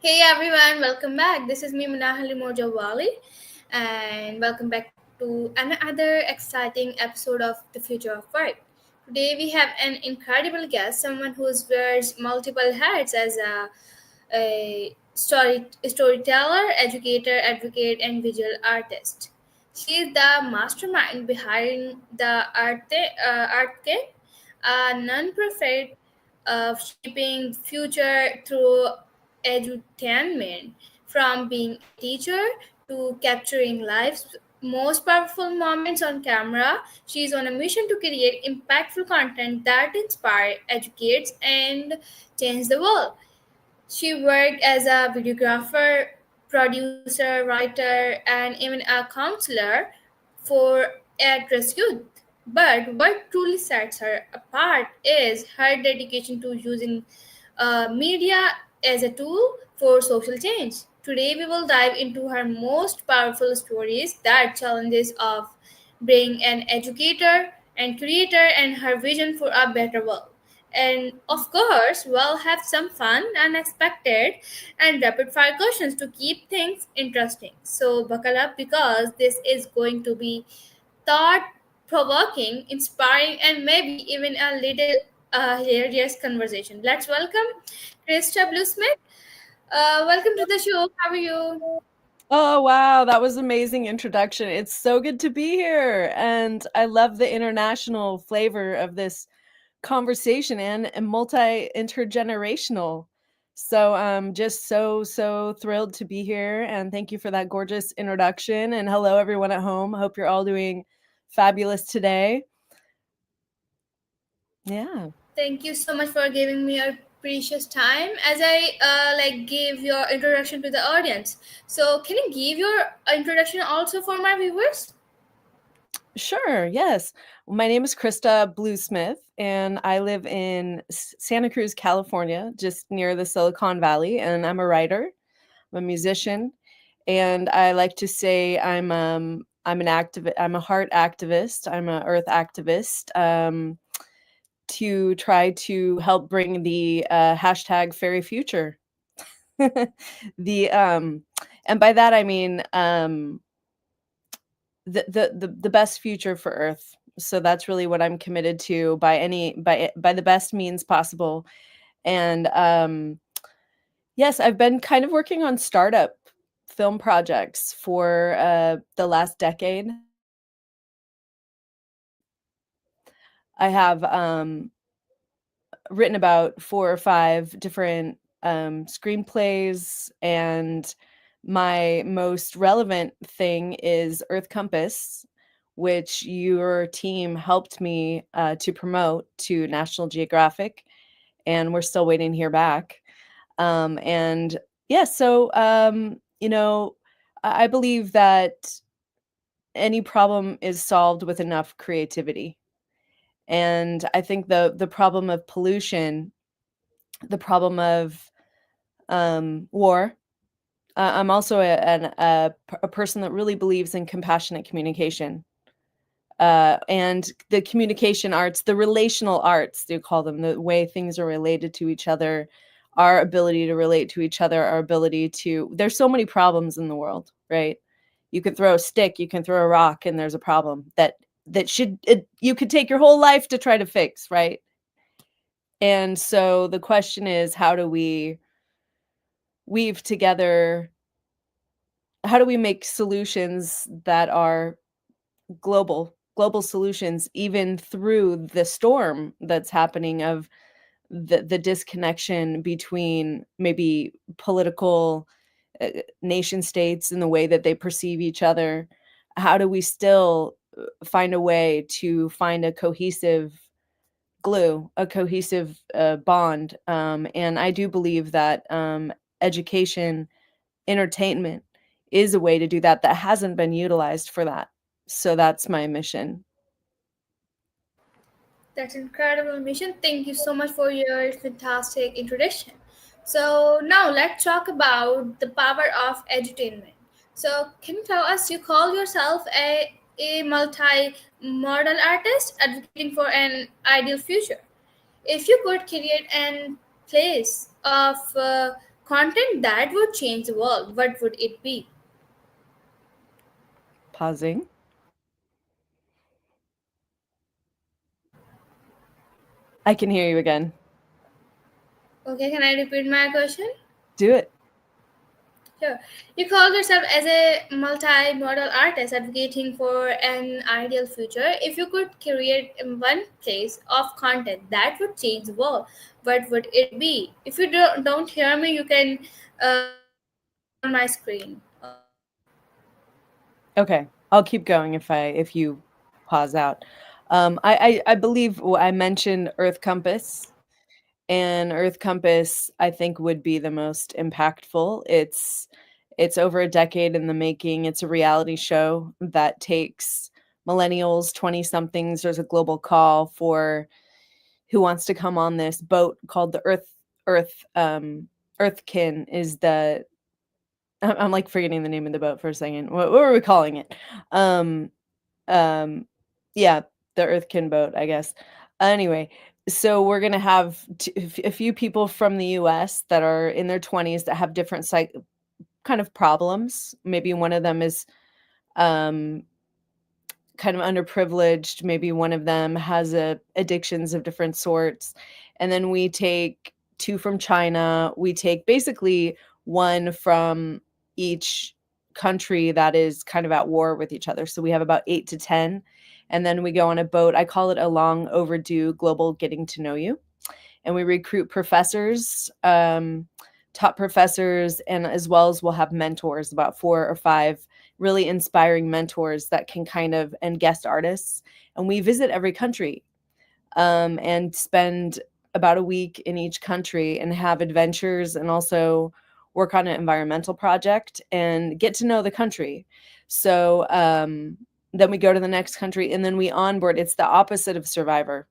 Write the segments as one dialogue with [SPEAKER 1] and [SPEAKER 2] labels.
[SPEAKER 1] Hey everyone, welcome back. This is me Munahali Mojawali, and welcome back to another exciting episode of The Future of Work. Today we have an incredible guest, someone who wears multiple hats as a storyteller, educator, advocate, and visual artist. She is the mastermind behind the Earthkin, a non-profit of shaping future through edutainment, from being a teacher to capturing life's most powerful moments on camera. She is on a mission to create impactful content that inspires, educates, and change the world. She worked as a videographer, producer, writer, and even a counselor for at-risk youth. But what truly sets her apart is her dedication to using media as a tool for social change. Today, we will dive into her most powerful stories, that challenges of being an educator and creator, and her vision for a better world. And of course, we'll have some fun, unexpected, and rapid fire questions to keep things interesting. So, buckle up because this is going to be thought provoking, inspiring, and maybe even a little hilarious conversation. Let's welcome Krista Bluesmith. Welcome to the show. How are you?
[SPEAKER 2] Oh, wow. That was amazing introduction. It's so good to be here. And I love the international flavor of this conversation and multi-intergenerational. So I'm just so thrilled to be here. And thank you for that gorgeous introduction. And hello, everyone at home. Hope you're all doing fabulous today. Yeah.
[SPEAKER 1] Thank you so much for giving me your precious time as I give your introduction to the audience. So, can you give your introduction also for my viewers?
[SPEAKER 2] Sure, yes. My name is Krista Bluesmith, and I live in Santa Cruz, California, just near the Silicon Valley, and I'm a writer, I'm a musician, and I like to say I'm an activist, I'm a heart activist, I'm an earth activist, to try to help bring the hashtag fairy future. the and by that I mean the best future for Earth. So that's really what I'm committed to by the best means possible. And yes, I've been kind of working on startup film projects for the last decade. I have written about 4 or 5 different screenplays, and my most relevant thing is Earth Compass, which your team helped me to promote to National Geographic, and we're still waiting to hear back. And yeah, so I believe that any problem is solved with enough creativity. And I think the problem of pollution, the problem of war. I'm also a person that really believes in compassionate communication, and the communication arts, the relational arts, they call them, the way things are related to each other, our ability to relate to each other, our ability to. There's so many problems in the world, right? You can throw a stick, you can throw a rock, and there's a problem you could take your whole life to try to fix, right? And so the question is, how do we weave together, how do we make solutions that are global solutions, even through the storm that's happening of the disconnection between maybe political nation states and the way that they perceive each other? How do we still find a way to find a cohesive glue, a cohesive bond? And I do believe that education, entertainment is a way to do that hasn't been utilized for that. So that's my mission.
[SPEAKER 1] That's incredible mission. Thank you so much for your fantastic introduction. So now let's talk about the power of edutainment. So can you tell us, you call yourself a multi-modal artist advocating for an ideal future. If you could create an place of content that would change the world, what would it be?
[SPEAKER 2] Pausing. I can hear you again.
[SPEAKER 1] Okay, can I repeat my question?
[SPEAKER 2] Do it.
[SPEAKER 1] Sure. You call yourself as a multi-modal artist advocating for an ideal future. If you could create one piece of content that would change the world, what would it be? If you don't hear me, you can see it on my screen. Okay.
[SPEAKER 2] Okay, I'll keep going if you pause out. I believe I mentioned Earth Compass, and Earth Compass I think would be the most impactful. It's over a decade in the making. It's a reality show that takes millennials, 20 somethings. There's a global call for who wants to come on this boat called the Earthkin is the I'm like forgetting the name of the boat for a second. What were we calling it? Um, um, yeah, the Earthkin boat, I guess. Anyway, so we're gonna have a few people from the U.S. that are in their 20s that have different kind of problems. Maybe one of them is um, kind of underprivileged. Maybe one of them has addictions of different sorts. And then we take two from China. We take basically one from each country that is kind of at war with each other. So we have about 8 to 10. And then we go on a boat. I call it a long overdue global getting to know you. And we recruit professors, top professors, and as well as we'll have mentors, about 4 or 5 really inspiring mentors that can kind of, and guest artists. And we visit every country and spend about a week in each country and have adventures and also work on an environmental project and get to know the country. So then we go to the next country and then we onboard. It's the opposite of Survivor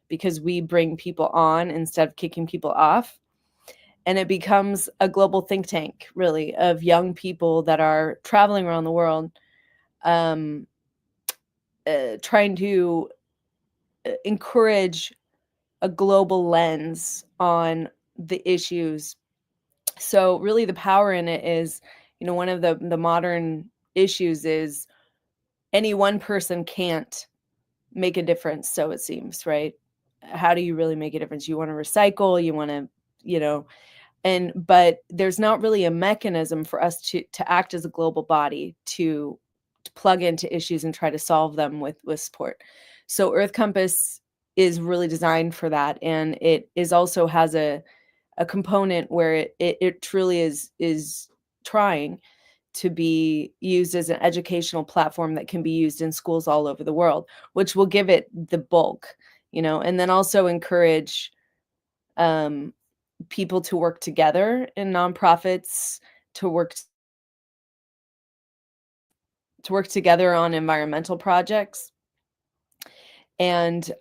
[SPEAKER 2] because we bring people on instead of kicking people off. And it becomes a global think tank, really, of young people that are traveling around the world, um, trying to encourage a global lens on the issues. So, really, the power in it is, one of the modern issues is any one person can't make a difference, so it seems, right? How do you really make a difference? You want to recycle, you want to, you know, but there's not really a mechanism for us to act as a global body to plug into issues and try to solve them with support. So Earth Compass is really designed for that, and it is also has a component where it truly is trying to be used as an educational platform that can be used in schools all over the world, which will give it the bulk, and then also encourage um, people to work together in nonprofits, to work together on environmental projects, and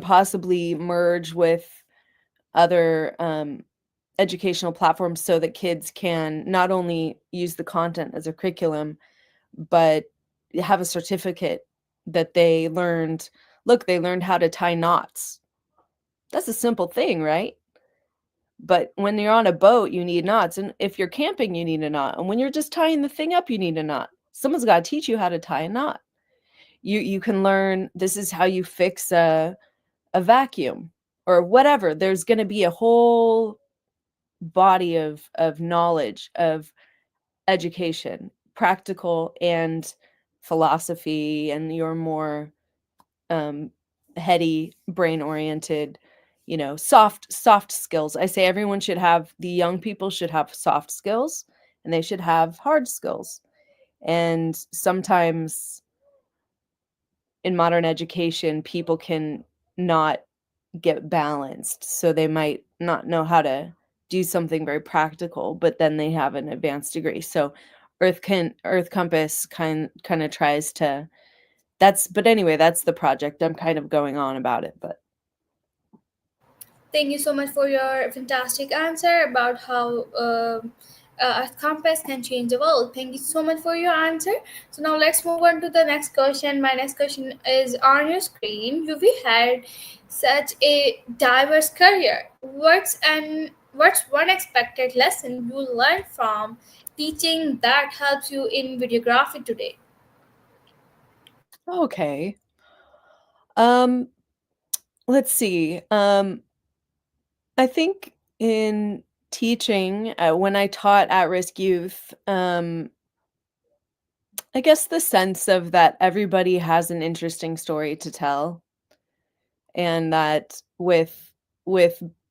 [SPEAKER 2] possibly merge with other educational platforms so that kids can not only use the content as a curriculum, but have a certificate that they learned. Look, they learned how to tie knots. That's a simple thing, right? But when you're on a boat, you need knots. And if you're camping, you need a knot. And when you're just tying the thing up, you need a knot. Someone's got to teach you how to tie a knot. You can learn this is how you fix a vacuum or whatever. There's going to be a whole body of knowledge, of education, practical and philosophy, and your more um, heady, brain oriented, soft skills. I say everyone should have, the young people should have soft skills and they should have hard skills. And sometimes in modern education, people can not get balanced. So they might not know how to do something very practical, but then they have an advanced degree. So Earth Compass kind of tries to, but anyway, that's the project. I'm kind of going on about it, but
[SPEAKER 1] Thank you so much for your fantastic answer about how a compass can change the world. Thank you so much for your answer. So now let's move on to the next question. My next question is on your screen. You've had such a diverse career. What's one expected lesson you learned from teaching that helps you in videography today?
[SPEAKER 2] Okay. Um, let's see. I think in teaching, when I taught at-risk youth, I guess the sense of that everybody has an interesting story to tell, and that with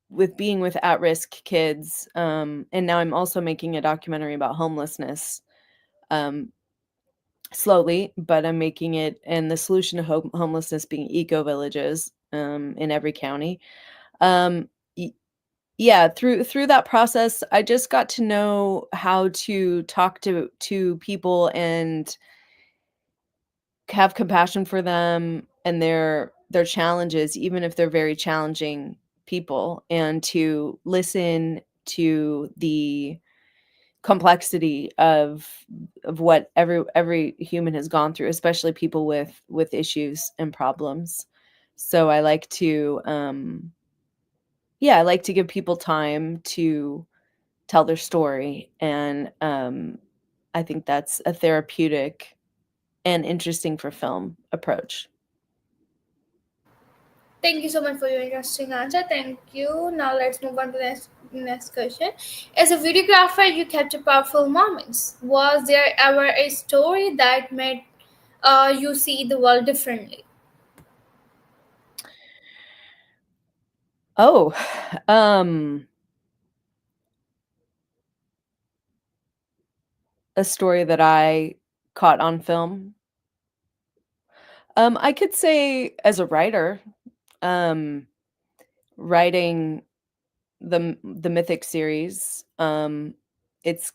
[SPEAKER 2] with being with at-risk kids, and now I'm also making a documentary about homelessness, um, slowly, but I'm making it and the solution to homelessness being eco villages, in every county. Um, y Yeah, through that process, I just got to know how to talk to people and have compassion for them and their challenges, even if they're very challenging people, and to listen to the complexity of what every human has gone through, especially people with issues and problems. So I like to yeah, I like to give people time to tell their story, and I think that's a therapeutic and interesting for film approach.
[SPEAKER 1] Thank you so much for your interesting answer. Thank you. Now let's move on to the next question. As a videographer, you capture powerful moments. Was there ever a story that made you see the world differently?
[SPEAKER 2] Oh, um, a story that I caught on film. I could say as a writer, um, writing the Mythic series, it's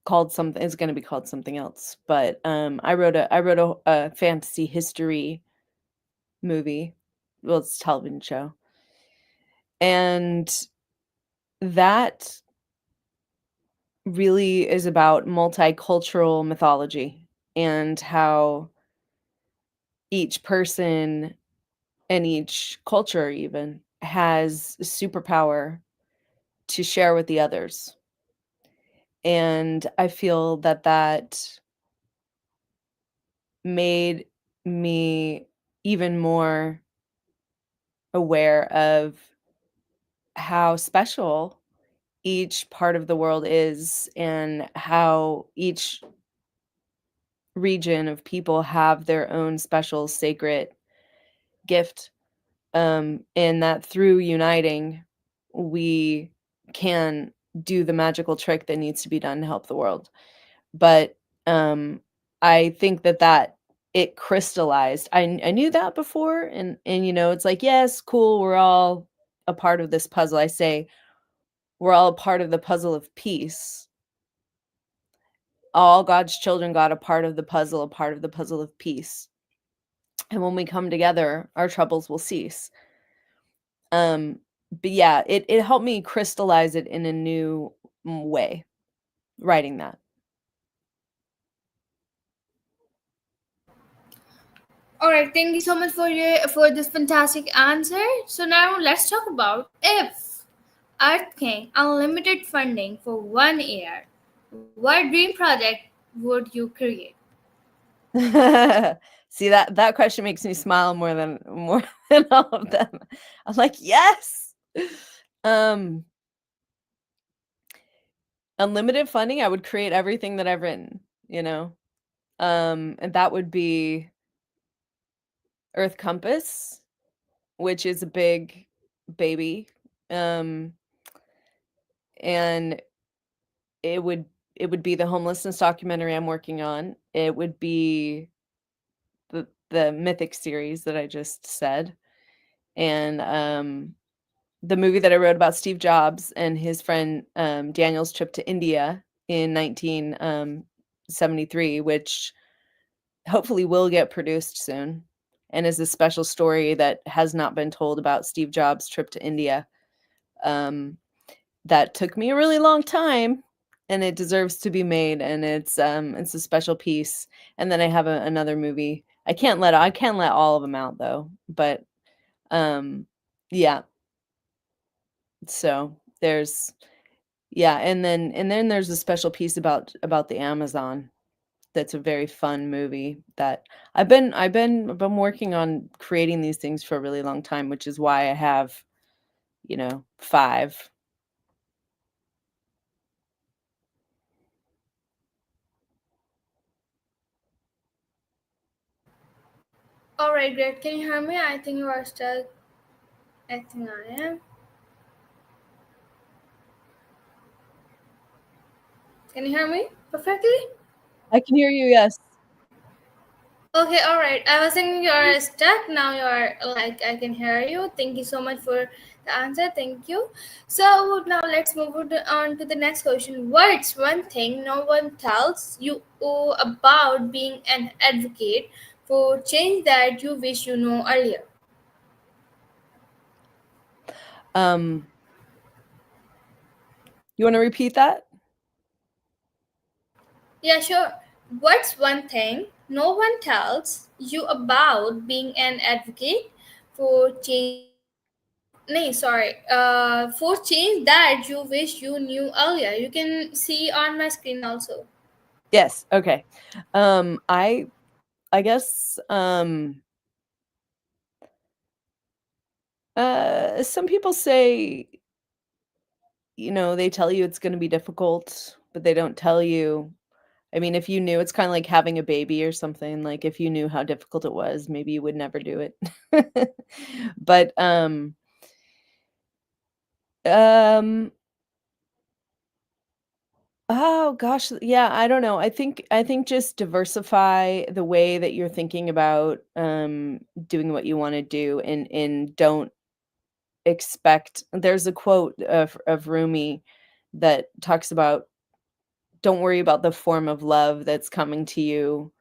[SPEAKER 2] called something. It's going to be called something else. But I wrote a fantasy history movie. Well, it's a television show, and that really is about multicultural mythology and how each person and each culture even has a superpower to share with the others. And I feel that that made me even more aware of how special each part of the world is and how each region of people have their own special sacred gift, and that through uniting, we can do the magical trick that needs to be done to help the world. But I think that it crystallized. I knew that before, and it's like, yes, cool, we're all a part of this puzzle. I say we're all a part of the puzzle of peace. All God's children got a part of the puzzle of peace. And when we come together, our troubles will cease. But yeah, it helped me crystallize it in a new way, writing that.
[SPEAKER 1] All right, thank you so much for this fantastic answer. So now let's talk about if Earth King unlimited funding for 1 year, what dream project would you create?
[SPEAKER 2] See, that question makes me smile more than all of them. I'm like, yes. Um, Unlimited funding, I would create everything that I've written, you know. And that would be Earth Compass, which is a big baby. Um, and it would it would be the homelessness documentary I'm working on. It would be the Mythic series that I just said, and the movie that I wrote about Steve Jobs and his friend Daniel's trip to India in 1973, which hopefully will get produced soon, and is a special story that has not been told about Steve Jobs' trip to India. Um, that took me a really long time, and it deserves to be made, and it's a special piece. And then I have another movie. I can't let all of them out though, but yeah. So Yeah, and then there's a special piece about the Amazon that's a very fun movie that I've been working on creating these things for a really long time, which is why I have, 5.
[SPEAKER 1] All right, great. Can you hear me? I think you are stuck. I think I am. Can you hear me perfectly?
[SPEAKER 2] I can hear you, yes.
[SPEAKER 1] Okay, all right. I was thinking you're stuck. Now you're like, I can hear you. Thank you so much for the answer. Thank you. So now let's move on to the next question. What's one thing no one tells you about being an advocate for change that you wish you know earlier?
[SPEAKER 2] Um, you wanna repeat that?
[SPEAKER 1] Yeah, sure. What's one thing no one tells you about being an advocate for change? No, sorry. For change that you wish you knew earlier. You can see on my screen also.
[SPEAKER 2] Yes, okay. I guess, some people say, they tell you it's gonna be difficult, but they don't tell you. I mean, if you knew, it's kinda like having a baby or something, like, if you knew how difficult it was, maybe you would never do it. But, um oh gosh, yeah, I don't know. I think just diversify the way that you're thinking about, doing what you wanna do, and don't expect. There's a quote of Rumi that talks about, "Don't worry about the form of love that's coming to you,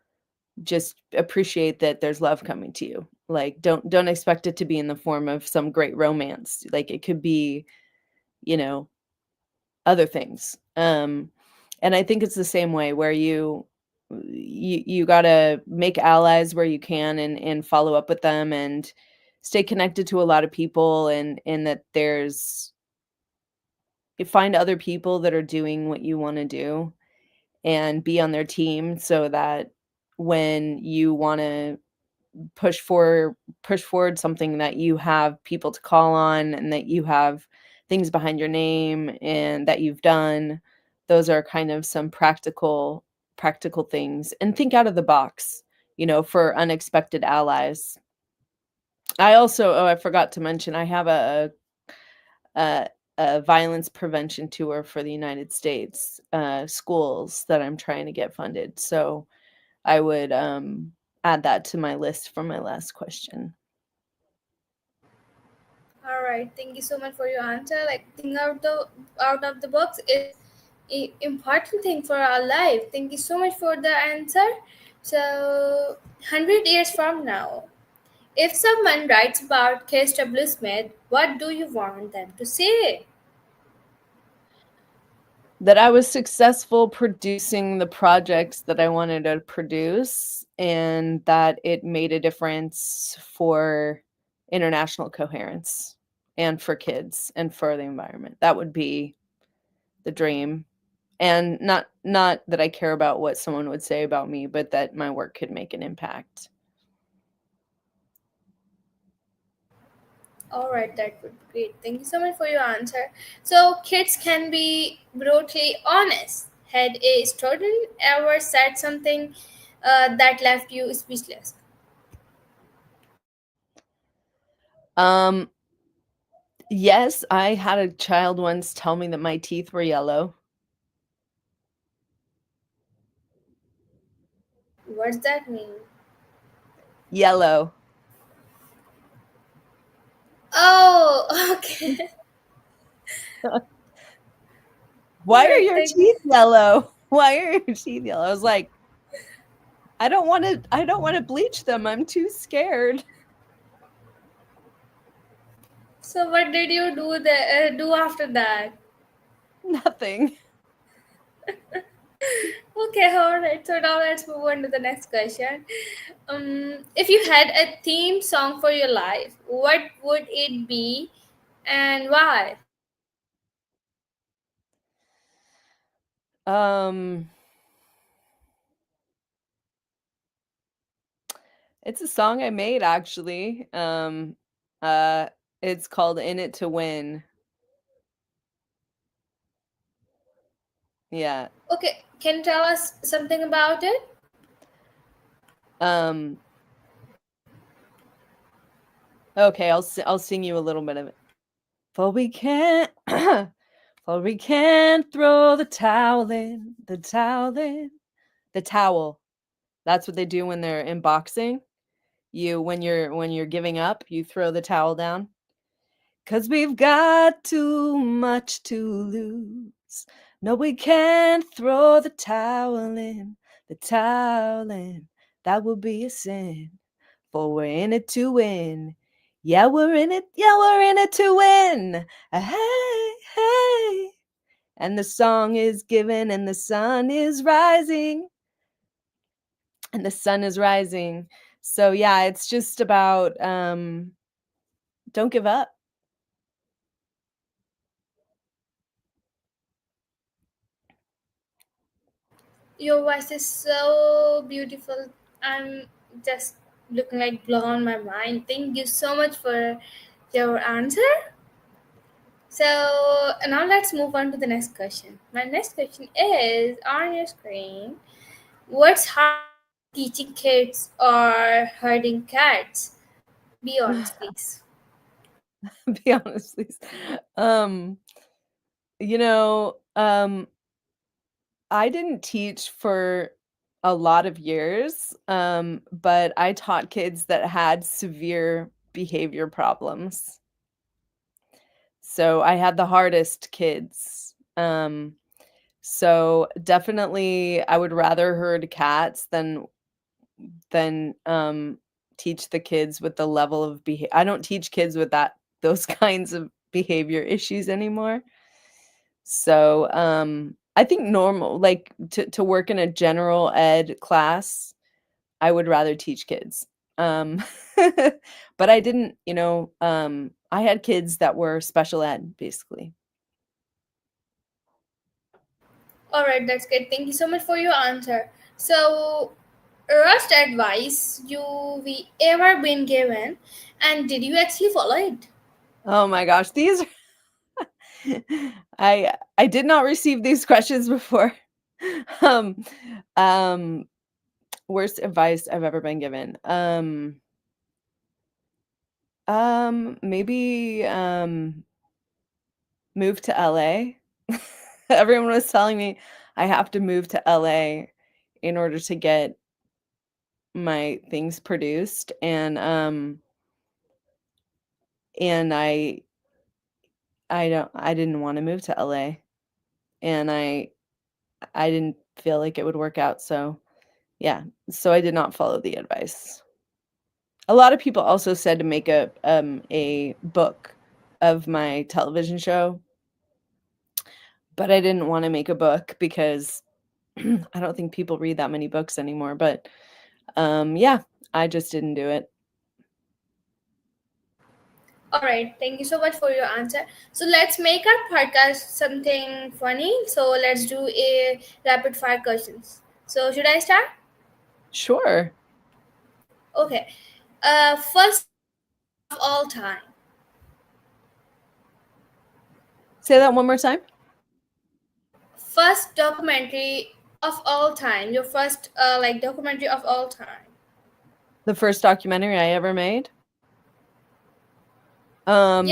[SPEAKER 2] just appreciate that there's love coming to you." Like, don't expect it to be in the form of some great romance. Like, it could be, you know, other things. And I think it's the same way where you gotta make allies where you can, and follow up with them, and stay connected to a lot of people, and that there's you find other people that are doing what you wanna do, and be on their team so that when you wanna push for push forward something, that you have people to call on, and that you have things behind your name and that you've done. Those are kind of some practical things, and think out of the box, for unexpected allies. I forgot to mention, I have a a violence prevention tour for the United States, schools that I'm trying to get funded. So I would, add that to my list for my last question.
[SPEAKER 1] All right. Thank you so much for your answer. Like think out of the box is a important thing for our life. Thank you so much for the answer. So 100 years from now, if someone writes about Kista Bluesmith, what do you want them to say?
[SPEAKER 2] That I was successful producing the projects that I wanted to produce, and that it made a difference for international coherence, and for kids, and for the environment. That would be the dream. And not that I care about what someone would say about me, but that my work could make an impact.
[SPEAKER 1] All right, that would be great. Thank you so much for your answer. So, kids can be brutally honest. Had a student ever said something that left you speechless?
[SPEAKER 2] Um, yes, I had a child once tell me that my teeth were yellow.
[SPEAKER 1] What's that mean?
[SPEAKER 2] Yellow.
[SPEAKER 1] Oh, okay. All
[SPEAKER 2] "Why are
[SPEAKER 1] right,
[SPEAKER 2] your
[SPEAKER 1] thank you.
[SPEAKER 2] teeth yellow? Why are your teeth yellow?" I was like, I don't wanna bleach them, I'm too scared."
[SPEAKER 1] So, what did you do after that?
[SPEAKER 2] Nothing.
[SPEAKER 1] Okay, all right. So now let's move on to the next question. If you had a theme song for your life, what would it be, and why?
[SPEAKER 2] Um, it's a song I made actually. Uh, it's called "In It to Win." Yeah.
[SPEAKER 1] Okay, can you tell us something about it?
[SPEAKER 2] Um, okay, I'll sing you a little bit of it. For we can't, for we can't throw the towel in, the towel in, the towel. That's what they do when they're in boxing. When you're giving up, you throw the towel down. 'Cause we've got too much to lose. No, we can't throw the towel in, the towel in. That would be a sin. For we're in it to win. Yeah, we're in it to win. Hey, hey. And the song is given and the sun is rising. And the sun is rising. So yeah, it's just about don't give up.
[SPEAKER 1] Your voice is so beautiful. I'm just looking like blown my mind. Thank you so much for your answer. So now let's move on to the next question. My next question is on your screen. What's harder, teaching kids or herding cats? Be honest, please.
[SPEAKER 2] Be honest, please. Um, you know, I didn't teach for a lot of years, but I taught kids that had severe behavior problems. So I had the hardest kids. So definitely I would rather herd cats than teach the kids with the level of behavior. I don't teach kids with those kinds of behavior issues anymore. So, I think normal like, to work in a general ed class, I would rather teach kids. Um, but I didn't, I had kids that were special ed, basically.
[SPEAKER 1] All right, that's good. Thank you so much for your answer. So, worst advice we ever been given, and did you actually follow it?
[SPEAKER 2] Oh my gosh, these are I did not receive these questions before. Um, um, worst advice I've ever been given. Maybe, move to LA. Everyone was telling me I have to move to LA in order to get my things produced, and I didn't wanna move to LA, and I didn't feel like it would work out, so, yeah, so I did not follow the advice. A lot of people also said to make a book of my television show, but I didn't wanna make a book because I don't think people read that many books anymore, but, yeah, I just didn't do it.
[SPEAKER 1] All right, thank you so much for your answer. So let's make our podcast something funny. So let's do a rapid fire questions. So should I start?
[SPEAKER 2] Sure.
[SPEAKER 1] Okay. First of all time.
[SPEAKER 2] Say that one more time.
[SPEAKER 1] First documentary of all time. Your first like documentary of all time.
[SPEAKER 2] The first documentary I ever made?
[SPEAKER 1] Yeah,
[SPEAKER 2] Um,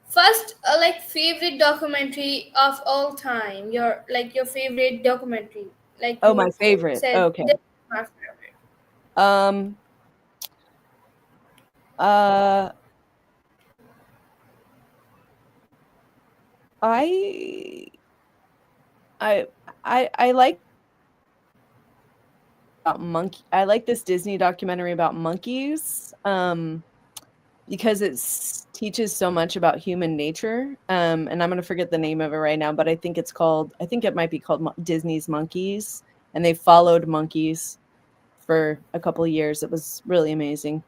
[SPEAKER 1] first like favorite documentary of all time. Your favorite documentary. Like
[SPEAKER 2] oh, my
[SPEAKER 1] you
[SPEAKER 2] favorite.
[SPEAKER 1] said
[SPEAKER 2] Okay.
[SPEAKER 1] this is my favorite.
[SPEAKER 2] Um, uh, I I I like I like this Disney documentary about monkeys, because teaches so much about human nature, and I'm gonna forget the name of it right now, but I think it might be called Disney's Monkeys, and they followed monkeys for a couple of years. It was really amazing.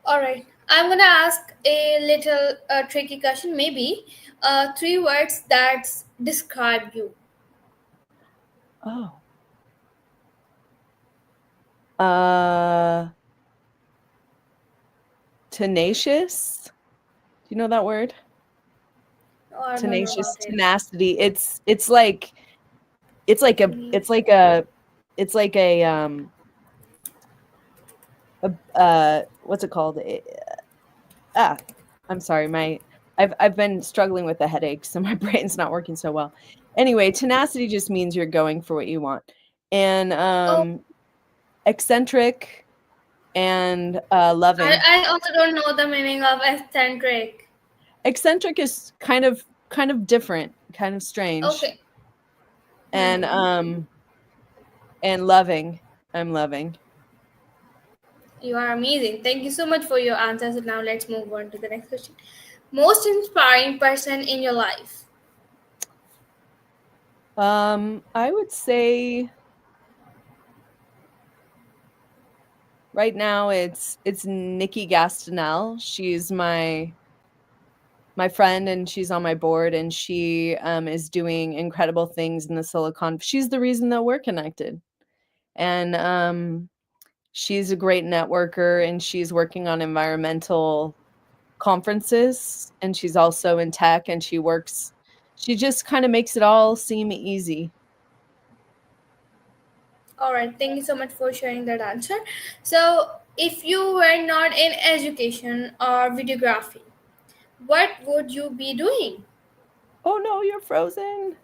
[SPEAKER 1] All right. I'm gonna ask a little tricky question, maybe. Three words that describe you.
[SPEAKER 2] Oh. Uh, Tenacious. Do you know that word?
[SPEAKER 1] Oh, I don't know
[SPEAKER 2] Tenacious,
[SPEAKER 1] about it.
[SPEAKER 2] tenacity. It's like a
[SPEAKER 1] Tenacious.
[SPEAKER 2] it's like a it's like what's it called? Ah, I'm sorry. I've been struggling with a headache, so my brain's not working so well. Anyway, tenacity just means you're going for what you want. And
[SPEAKER 1] Oh,
[SPEAKER 2] eccentric and loving.
[SPEAKER 1] I also don't know the meaning of eccentric.
[SPEAKER 2] Eccentric is kind of different, kind of strange.
[SPEAKER 1] Okay.
[SPEAKER 2] And
[SPEAKER 1] Mm-hmm.
[SPEAKER 2] loving. I'm loving.
[SPEAKER 1] You are amazing. Thank you so much for your answers. And now let's move on to the next question. Most inspiring person in your life.
[SPEAKER 2] I would say right now it's Nikki Gastineau. She's my friend and she's on my board and she is doing incredible things in the Silicon. She's the reason that we're connected. And she's a great networker and she's working on environmental conferences and she's also in tech and she just kind of makes it all seem easy.
[SPEAKER 1] All right. Thank you so much for sharing that answer. So, if you were not in education or videography, what would you be doing?
[SPEAKER 2] Oh no, you're frozen.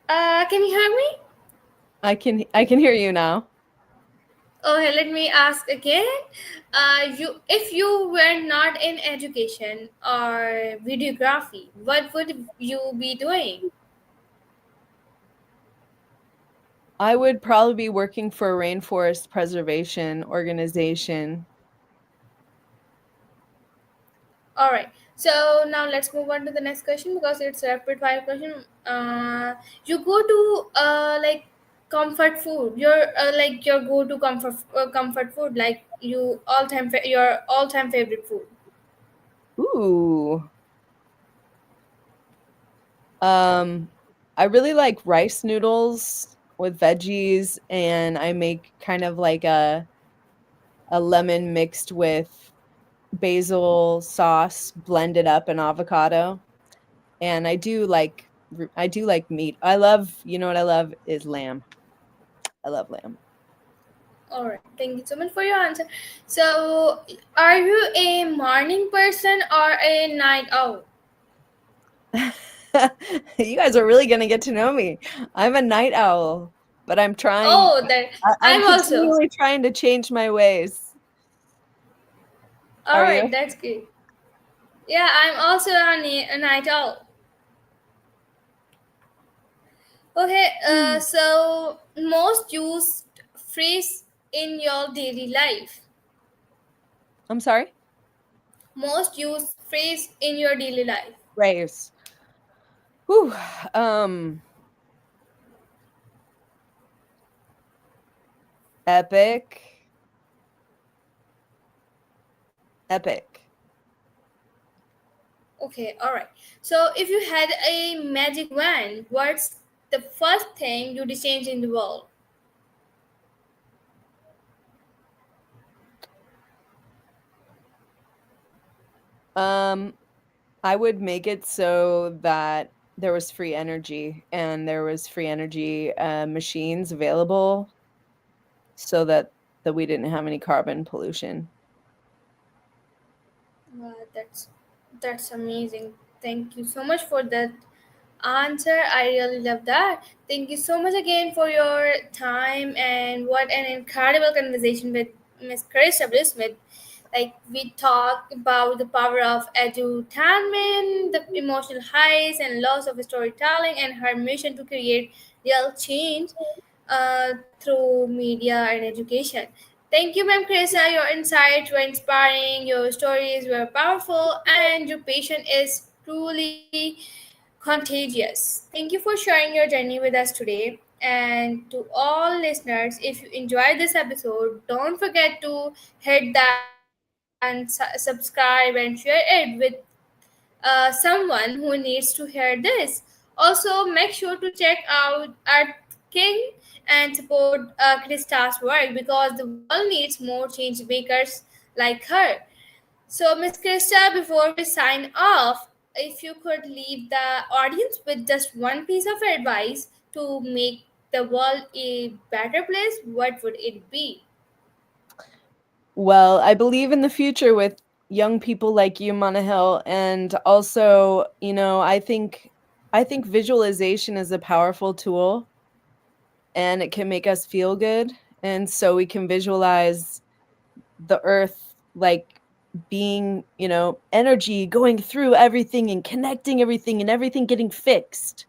[SPEAKER 1] Can you hear me?
[SPEAKER 2] I can hear you now.
[SPEAKER 1] Okay, let me ask again. If you were not in education or videography, what would you be doing?
[SPEAKER 2] I would probably be working for a rainforest preservation organization.
[SPEAKER 1] All right. So now let's move on to the next question because it's a rapid fire question. You go to like comfort food. Your go to comfort food, like your all time favorite food.
[SPEAKER 2] Ooh. Um, I really like rice noodles with veggies, and I make kind of like a lemon mixed with basil sauce blended up and avocado. And I do like meat. You know what I love is lamb. I love lamb.
[SPEAKER 1] All right. Thank you so much for your answer. So, are you a morning person or a night owl?
[SPEAKER 2] You guys are really gonna get to know me. I'm a night owl, but
[SPEAKER 1] Oh, that
[SPEAKER 2] I'm
[SPEAKER 1] I'm also.
[SPEAKER 2] continually trying to change my ways.
[SPEAKER 1] All
[SPEAKER 2] Are
[SPEAKER 1] right,
[SPEAKER 2] you?
[SPEAKER 1] that's good. Yeah, I'm also a night owl. Okay, so most used phrase in your daily life.
[SPEAKER 2] I'm sorry?
[SPEAKER 1] Most used phrase in your daily life.
[SPEAKER 2] Race. Whew. Um, epic. Epic.
[SPEAKER 1] Okay, all right. So if you had a magic wand, what's the first thing you'd change in the world?
[SPEAKER 2] Um, I would make it so that there was free energy and there was free energy machines available so that we didn't have any carbon pollution.
[SPEAKER 1] That's amazing. Thank you so much for that answer. I really love that. Thank you so much again for your time and what an incredible conversation with Miss Krista Bluesmith. Like we talked about the power of edutainment, the emotional highs and lows of storytelling, and her mission to create real change through media and education. Thank you, Ma'am Krista. Your insights were inspiring, your stories were powerful, and your passion is truly contagious. Thank you for sharing your journey with us today. And to all listeners, if you enjoyed this episode, don't forget to hit that and subscribe and share it with someone who needs to hear this. Also, make sure to check out Art King and support Krista's work because the world needs more change makers like her. So, Miss Krista, before we sign off, if you could leave the audience with just one piece of advice to make the world a better place, what would it be?
[SPEAKER 2] Well, I believe in the future with young people like you, Monahil, and also, I think visualization is a powerful tool and it can make us feel good. And so we can visualize the earth like being, energy going through everything and connecting everything and everything getting fixed.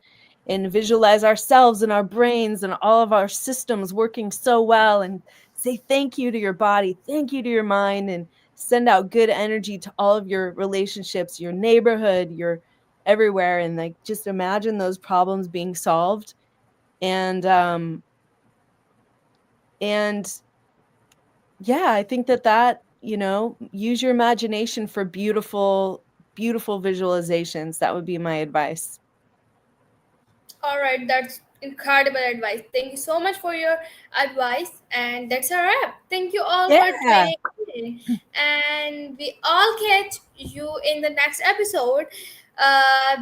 [SPEAKER 2] And visualize ourselves and our brains and all of our systems working so well and say thank you to your body, thank you to your mind, and send out good energy to all of your relationships, your neighborhood, your everywhere. And like just imagine those problems being solved. And yeah, I think that, use your imagination for beautiful, beautiful visualizations. That would be my advice.
[SPEAKER 1] All right, that's incredible advice. Thank you so much for your advice, and that's a wrap. Thank you all for
[SPEAKER 2] Yeah.
[SPEAKER 1] tuning in, and we all catch you in the next episode,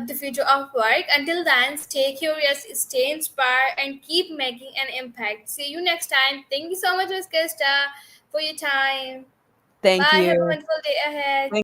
[SPEAKER 1] The Future of Work. Until then, stay curious, stay inspired, and keep making an impact. See you next time. Thank you so much, Miss Krista, for your time.
[SPEAKER 2] Thank
[SPEAKER 1] Bye. Have a
[SPEAKER 2] you.
[SPEAKER 1] wonderful day ahead.
[SPEAKER 2] Thank